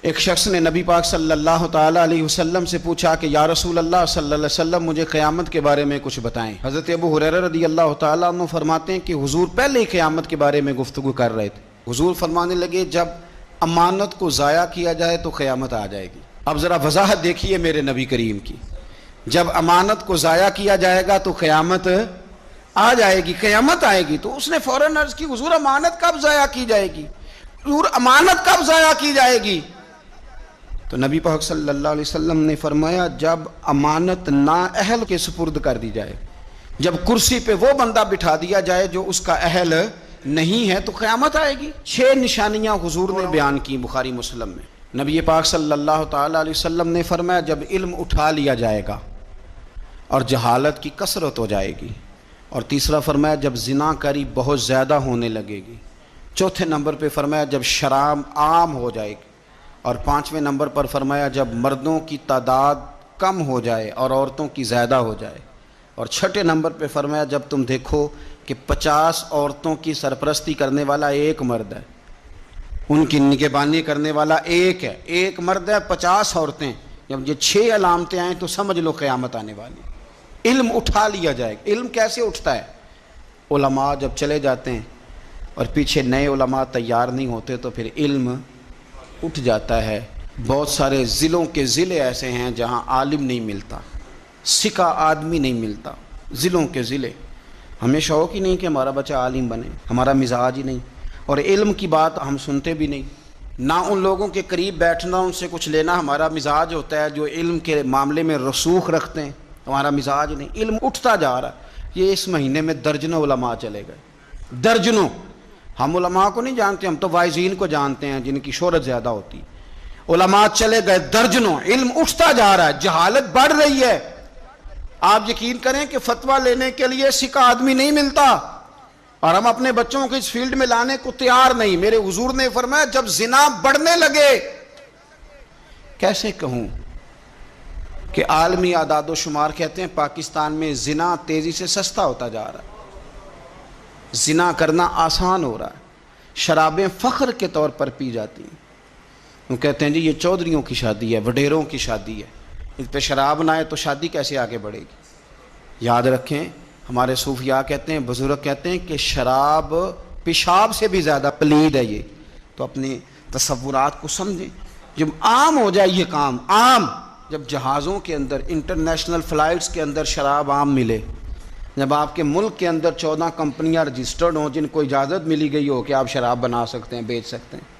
ایک شخص نے نبی پاک صلی اللہ تعالیٰ علیہ وسلم سے پوچھا کہ یا رسول اللہ صلی اللہ علیہ وسلم مجھے قیامت کے بارے میں کچھ بتائیں۔ حضرت ابو ہریرہ رضی اللہ تعالیٰ عنہ فرماتے ہیں کہ حضور پہلے ہی قیامت کے بارے میں گفتگو کر رہے تھے۔ حضور فرمانے لگے جب امانت کو ضائع کیا جائے تو قیامت آ جائے گی۔ اب ذرا وضاحت دیکھیے میرے نبی کریم کی، جب امانت کو ضائع کیا جائے گا تو قیامت آ جائے گی، قیامت آئے گی۔ تو اس نے فوراً عرض کی حضور امانت کب ضائع کی جائے گی؟ حضور امانت کب ضائع کی جائے گی؟ تو نبی پاک صلی اللہ علیہ وسلم نے فرمایا جب امانت نااہل کے سپرد کر دی جائے، جب کرسی پہ وہ بندہ بٹھا دیا جائے جو اس کا اہل نہیں ہے تو قیامت آئے گی۔ 6 نشانیاں حضور نے بیان کی بخاری مسلم میں۔ نبی پاک صلی اللہ تعالیٰ علیہ وسلم نے فرمایا جب علم اٹھا لیا جائے گا اور جہالت کی کثرت ہو جائے گی، اور تیسرا فرمایا جب زنا کاری بہت زیادہ ہونے لگے گی، چوتھے نمبر پہ فرمایا جب شراب عام ہو جائے گی، اور 5ویں نمبر پر فرمایا جب مردوں کی تعداد کم ہو جائے اور عورتوں کی زیادہ ہو جائے، اور 6 نمبر پہ فرمایا جب تم دیکھو کہ 50 عورتوں کی سرپرستی کرنے والا ایک مرد ہے، ان کی نگہبانی کرنے والا ایک ہے، ایک مرد ہے 50 عورتیں، جب یہ 6 علامتیں آئیں تو سمجھ لو قیامت آنے والی۔ علم اٹھا لیا جائے گا۔ علم کیسے اٹھتا ہے؟ علماء جب چلے جاتے ہیں اور پیچھے نئے علماء تیار نہیں ہوتے تو پھر علم اٹھ جاتا ہے۔ بہت سارے ضلعوں کے ضلع ایسے ہیں جہاں عالم نہیں ملتا، سکھا آدمی نہیں ملتا، ضلعوں کے ضلع۔ ہمیں شوق ہی نہیں کہ ہمارا بچہ عالم بنے، ہمارا مزاج ہی نہیں، اور علم کی بات ہم سنتے بھی نہیں، نہ ان لوگوں کے قریب بیٹھنا ان سے کچھ لینا ہمارا مزاج ہوتا ہے جو علم کے معاملے میں رسوخ رکھتے ہیں، ہمارا مزاج نہیں۔ علم اٹھتا جا رہا ہے۔ یہ اس مہینے میں درجنوں علماء چلے گئے، درجنوں۔ ہم علماء کو نہیں جانتے، ہم تو واعظین کو جانتے ہیں جن کی شہرت زیادہ ہوتی۔ علماء چلے گئے درجنوں، علم اٹھتا جا رہا ہے، جہالت بڑھ رہی ہے۔ آپ یقین کریں کہ فتویٰ لینے کے لیے سکھا آدمی نہیں ملتا، اور ہم اپنے بچوں کو اس فیلڈ میں لانے کو تیار نہیں۔ میرے حضور نے فرمایا جب زنا بڑھنے لگے، کیسے کہوں کہ عالمی اعداد و شمار کہتے ہیں پاکستان میں زنا تیزی سے سستا ہوتا جا رہا ہے، زنا کرنا آسان ہو رہا ہے، شرابیں فخر کے طور پر پی جاتی ہیں۔ وہ کہتے ہیں جی یہ چودھریوں کی شادی ہے، وڈیروں کی شادی ہے، اس پہ شراب نہ آئے تو شادی کیسے آگے بڑھے گی؟ یاد رکھیں ہمارے صوفیاء کہتے ہیں، بزرگ کہتے ہیں کہ شراب پیشاب سے بھی زیادہ پلید ہے۔ یہ تو اپنے تصورات کو سمجھیں۔ جب عام ہو جائے یہ کام، عام، جب جہازوں کے اندر انٹرنیشنل فلائٹس کے اندر شراب عام ملے، جب آپ کے ملک کے اندر 14 کمپنیاں رجسٹرڈ ہوں جن کو اجازت ملی گئی ہو کہ آپ شراب بنا سکتے ہیں، بیچ سکتے ہیں،